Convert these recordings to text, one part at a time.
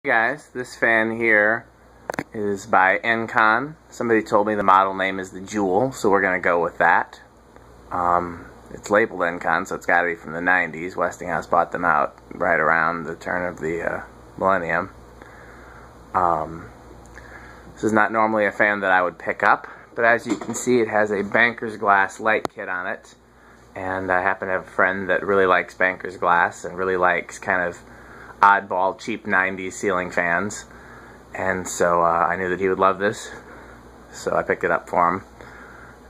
Hey guys, this fan here is by Encon. Somebody told me the model name is the Jewel, so we're going to go with that. It's labeled Encon, so it's got to be from the 90s. Westinghouse bought them out right around the turn of the millennium. This is not normally a fan that I would pick up, but as you can see, it has a banker's glass light kit on it. And I happen to have a friend that really likes banker's glass and really likes kind of oddball, cheap 90s ceiling fans, and so I knew that he would love this, so I picked it up for him,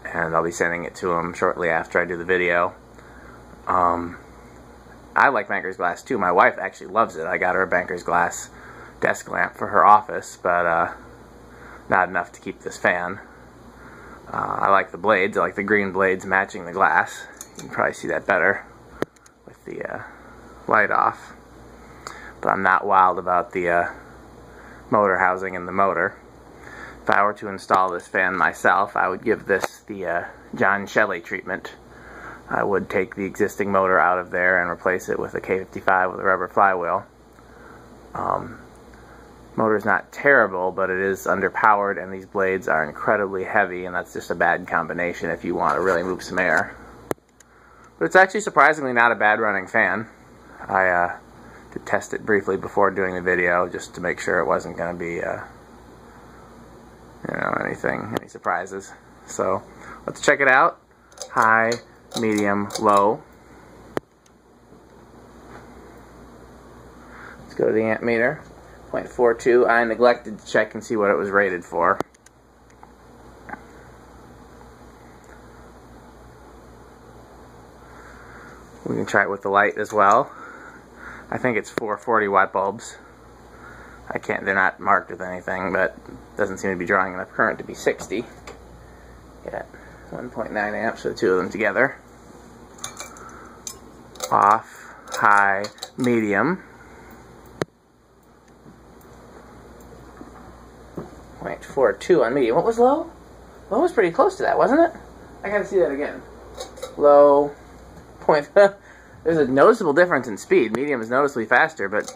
and I'll be sending it to him shortly after I do the video. I like banker's glass too. My wife actually loves it. I got her a banker's glass desk lamp for her office, but not enough to keep this fan. I like the blades. I like the green blades matching the glass. You can probably see that better with the light off. But I'm not wild about the motor housing and the motor. If I were to install this fan myself, I would give this the John Shelley treatment. I would take the existing motor out of there and replace it with a K55 with a rubber flywheel. Motor's not terrible, but it is underpowered, and these blades are incredibly heavy, and that's just a bad combination if you want to really move some air. But it's actually surprisingly not a bad running fan. I did test it briefly before doing the video just to make sure it wasn't going to be any surprises. So let's check it out. High, medium, low. Let's go to the amp meter. 0.42. I neglected to check and see what it was rated for. We can try it with the light as well. I think it's 440 watt bulbs. They're not marked with anything, but it doesn't seem to be drawing enough current to be 60. Got 1.9 amps for the two of them together. Off, high, medium. 0.42 on medium. What was low? Low was pretty close to that, wasn't it? I gotta see that again. Low, there's a noticeable difference in speed. Medium is noticeably faster, but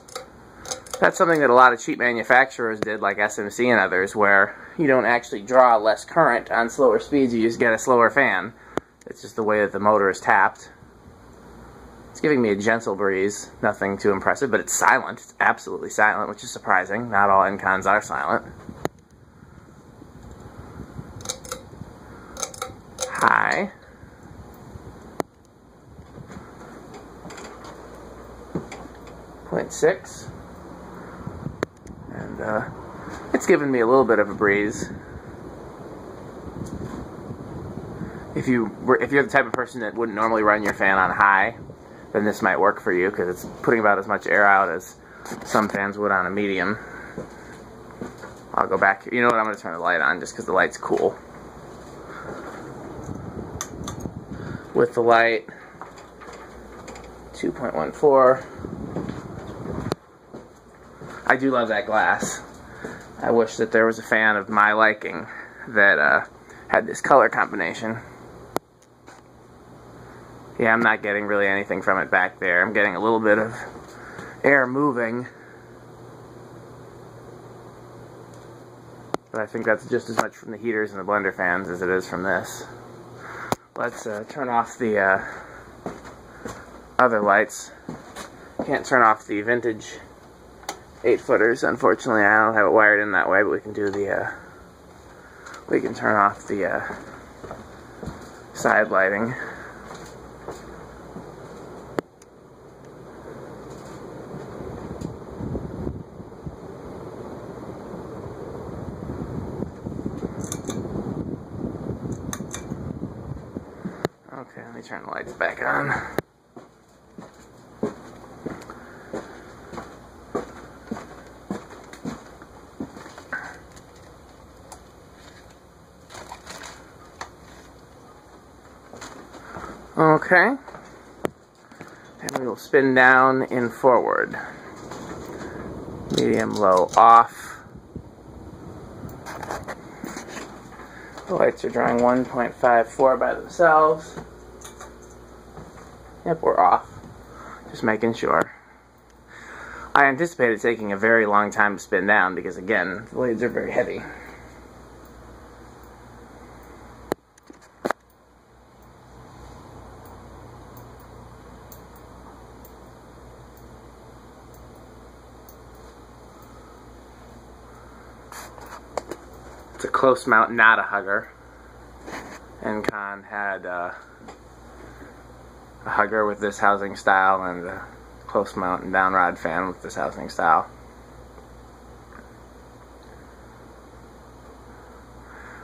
that's something that a lot of cheap manufacturers did, like SMC and others, where you don't actually draw less current on slower speeds, you just get a slower fan. It's just the way that the motor is tapped. It's giving me a gentle breeze, nothing too impressive, but it's silent. It's absolutely silent, which is surprising. Not all Encons are silent. High. 0.6, and it's given me a little bit of a breeze. If you're the type of person that wouldn't normally run your fan on high, then this might work for you because it's putting about as much air out as some fans would on a medium. I'll go back. You know what? I'm going to turn the light on just because the light's cool. With the light, 2.14. I do love that glass. I wish that there was a fan of my liking that had this color combination. Yeah, I'm not getting really anything from it back there. I'm getting a little bit of air moving. But I think that's just as much from the heaters and the blender fans as it is from this. Let's turn off the other lights. Can't turn off the vintage 8-footers, unfortunately. I don't have it wired in that way, but we can do the we can turn off the side lighting. Okay, let me turn the lights back on. Okay, and we will spin down in forward. Medium, low, off. The lights are drawing 1.54 by themselves. Yep, we're off. Just making sure. I anticipated taking a very long time to spin down because, again, the blades are very heavy. It's a close mount, not a hugger. Encon had a hugger with this housing style and a close mount and down rod fan with this housing style.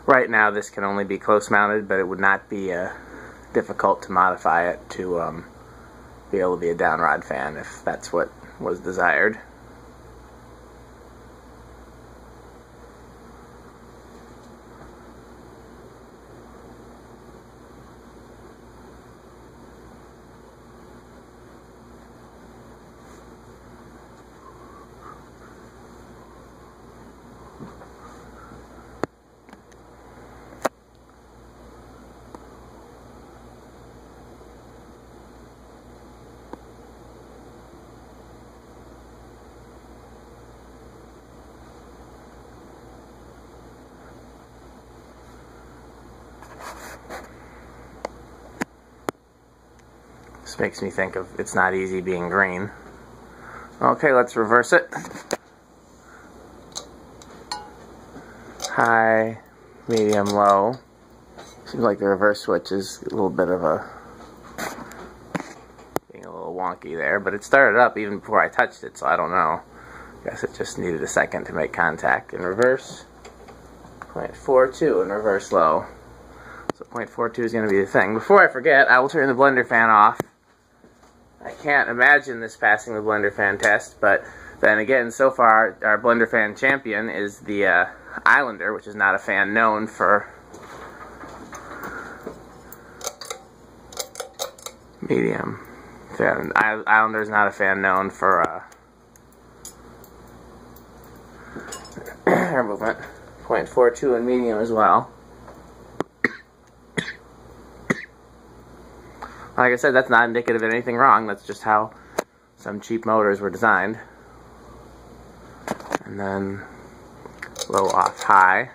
Right now this can only be close mounted, but it would not be difficult to modify it to be able to be a down rod fan if that's what was desired. This makes me think of It's Not Easy Being Green. Okay, let's reverse it. High, medium, low. Seems like the reverse switch is a little bit of being a little wonky there, but it started up even before I touched it, so I don't know. I guess it just needed a second to make contact. In reverse, 0.42 in reverse low. So 0.42 is going to be the thing. Before I forget, I will turn the blender fan off. I can't imagine this passing the blender fan test, but then again, so far our blender fan champion is the Islander, which is not a fan known for medium. Islander is not a fan known for air movement. 0.42 in medium as well. Like I said, that's not indicative of anything wrong. That's just how some cheap motors were designed. And then low off high.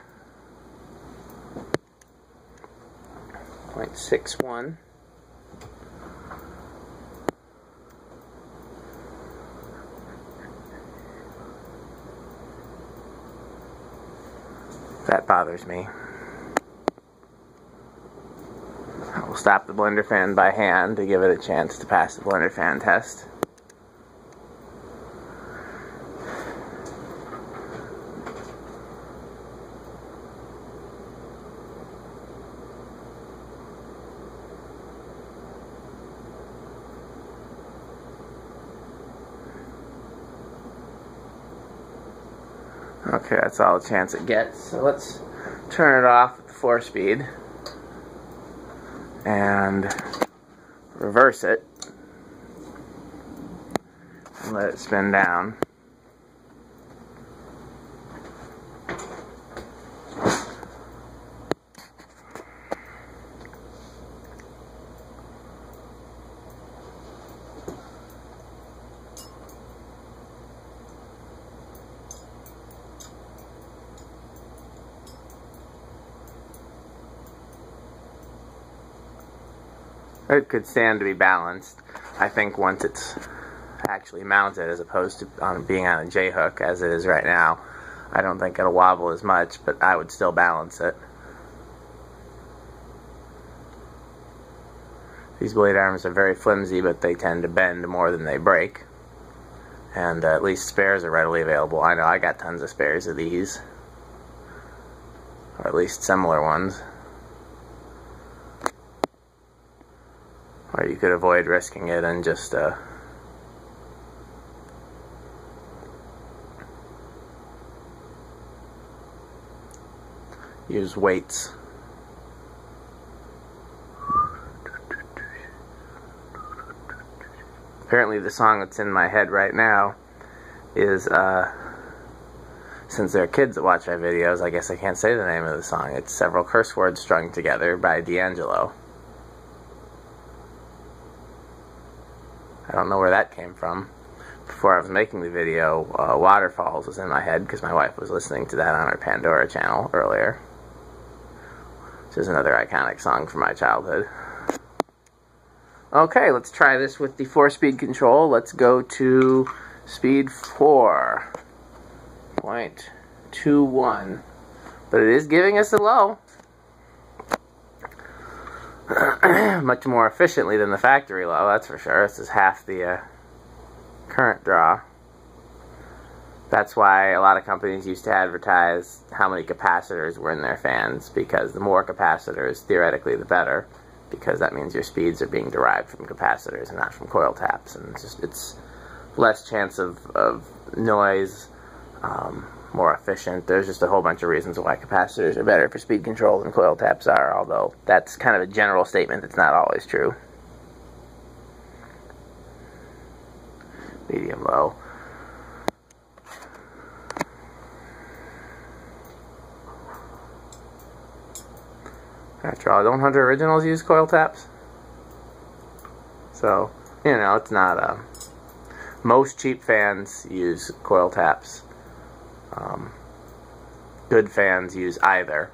0.61. That bothers me. I will stop the blender fan by hand to give it a chance to pass the blender fan test. Okay, that's all the chance it gets. So let's turn it off at the 4-speed and reverse it and let it spin down. It could stand to be balanced, I think, once it's actually mounted, as opposed to being on a J-hook as it is right now. I don't think it'll wobble as much, but I would still balance it. These blade arms are very flimsy, but they tend to bend more than they break. And at least spares are readily available. I know I got tons of spares of these, or at least similar ones. Or you could avoid risking it and just use weights. Apparently the song that's in my head right now is, since there are kids that watch my videos, I guess I can't say the name of the song. It's Several Curse Words Strung Together by D'Angelo. I don't know where that came from, before I was making the video, Waterfalls was in my head because my wife was listening to that on her Pandora channel earlier. This is another iconic song from my childhood. Okay, let's try this with the 4-speed control. Let's go to speed 4.21. But it is giving us a low. Much more efficiently than the factory low, that's for sure. This is half the current draw. That's why a lot of companies used to advertise how many capacitors were in their fans, because the more capacitors, theoretically, the better, because that means your speeds are being derived from capacitors and not from coil taps, and it's less chance of noise, more efficient. There's just a whole bunch of reasons why capacitors are better for speed control than coil taps are, although that's kind of a general statement that's not always true. Medium low. After all, don't Hunter Originals use coil taps? So, you know, it's not most cheap fans use coil taps. Good fans use either.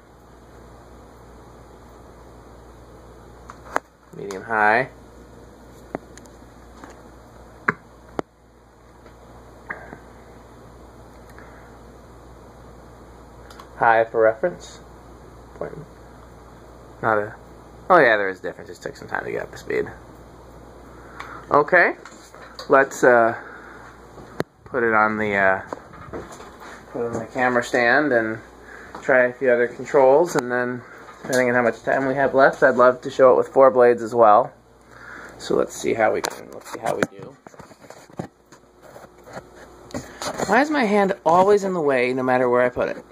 Medium high. High for reference. Not a... Oh yeah, there is a difference. It just took some time to get up to speed. Okay, let's put it on the camera stand and try a few other controls, and then depending on how much time we have left, I'd love to show it with 4 blades as well. So let's see how we do. Why is my hand always in the way no matter where I put it?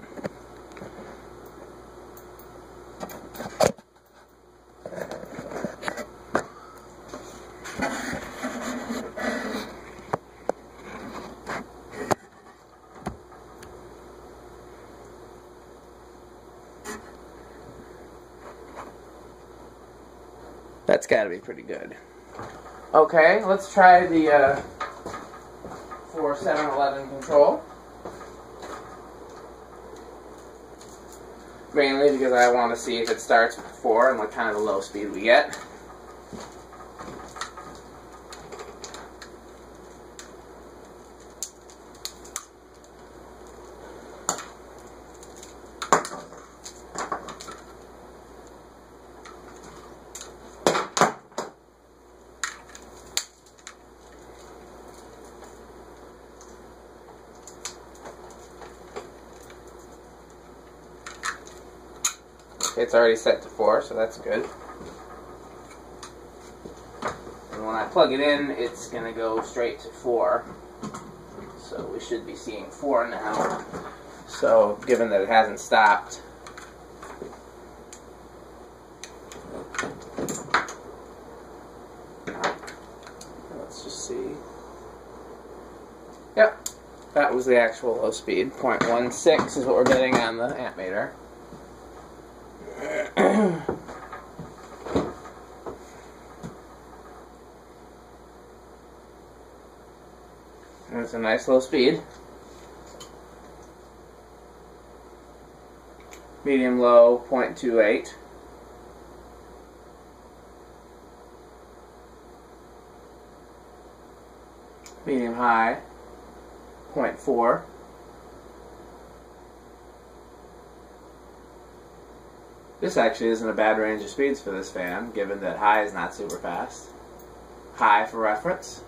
That's got to be pretty good. Okay, let's try the 4711 control. Mainly because I want to see if it starts with 4 and what kind of a low speed we get. It's already set to 4, so that's good. And when I plug it in, it's going to go straight to 4. So we should be seeing 4 now. So, given that it hasn't stopped, let's just see. Yep, that was the actual low speed. 0.16 is what we're getting on the amp meter. That's a nice low speed. Medium low, 0.28. Medium high, 0.4. This actually isn't a bad range of speeds for this fan, given that high is not super fast. High for reference.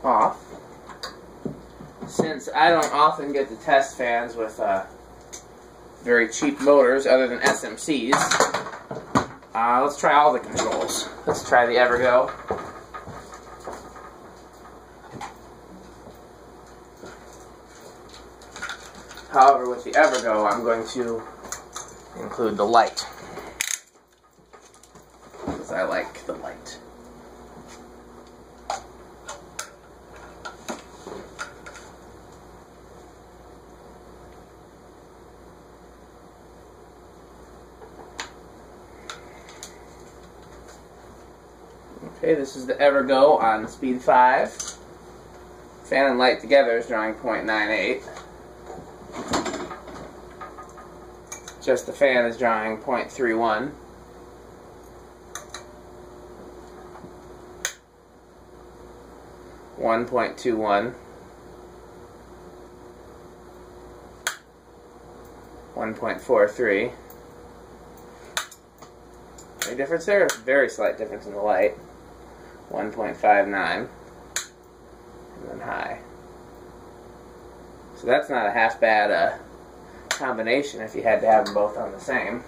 Off. Since I don't often get to test fans with very cheap motors other than SMCs, let's try all the controls. Let's try the Evergo. However, with the Evergo, I'm going to include the light, because I like the light. Okay, this is the Evergo on speed 5. Fan and light together is drawing 0.98. Just the fan is drawing 0.31. One 1.21. 1.43. Any difference there? Very slight difference in the light. 1.59. And then high. So that's not a half bad combination if you had to have them both on the same.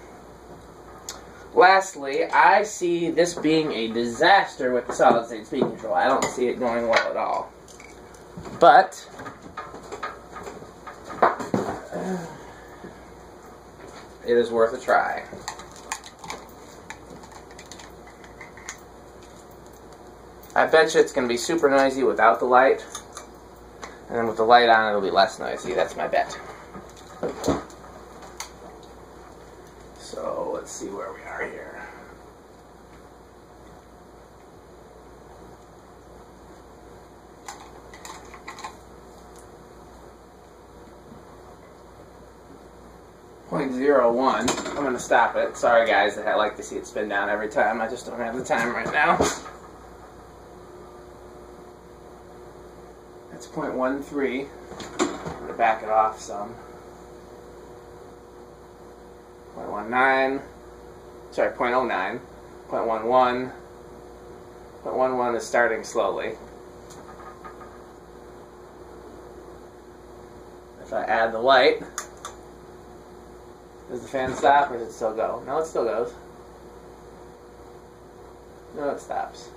Lastly, I see this being a disaster with the solid state speed control. I don't see it going well at all. But it is worth a try. I bet you it's going to be super noisy without the light, and then with the light on it'll be less noisy. That's my bet. So let's see where we are here. .01. I'm going to stop it. Sorry guys that I like to see it spin down every time. I just don't have the time right now. That's 0.13. I'm going to back it off some. 0.19. Sorry, 0.09. 0.11. 0.11 is starting slowly. If I add the light, does the fan stop or does it still go? No, it still goes. No, it stops.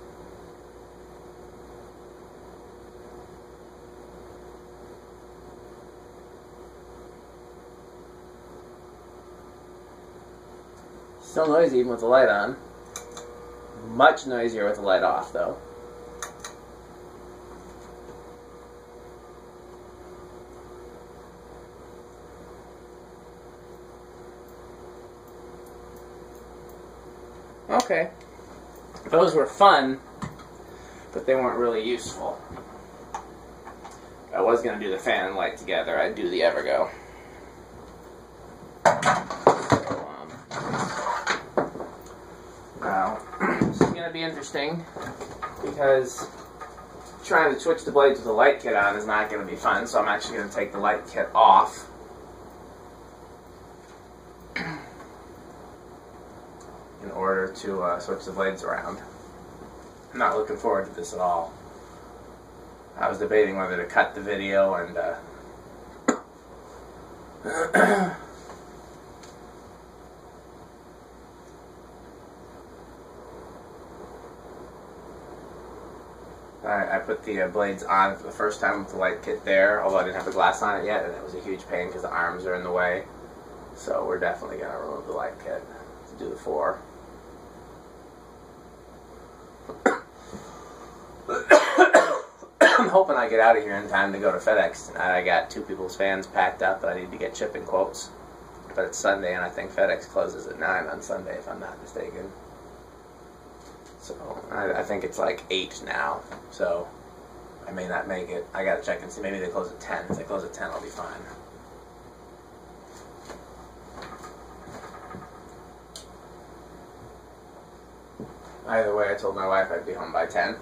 Still noisy even with the light on. Much noisier with the light off, though. Okay. Those were fun, but they weren't really useful. If I was going to do the fan and light together, I'd do the Evergo. Now, this is going to be interesting because trying to switch the blades with the light kit on is not going to be fun, so I'm actually going to take the light kit off. In order to switch the blades around. I'm not looking forward to this at all. I was debating whether to cut the video and I put the blades on for the first time with the light kit there, although I didn't have the glass on it yet, and it was a huge pain because the arms are in the way. So we're definitely going to remove the light kit to do the 4. I'm hoping I get out of here in time to go to FedEx tonight. I got 2 people's fans packed up, but I need to get shipping quotes. But it's Sunday, and I think FedEx closes at 9 on Sunday, if I'm not mistaken. So I think it's like 8 now. So I may not make it. I gotta check and see. Maybe they close at 10. If they close at 10, I'll be fine. Either way, I told my wife I'd be home by 10.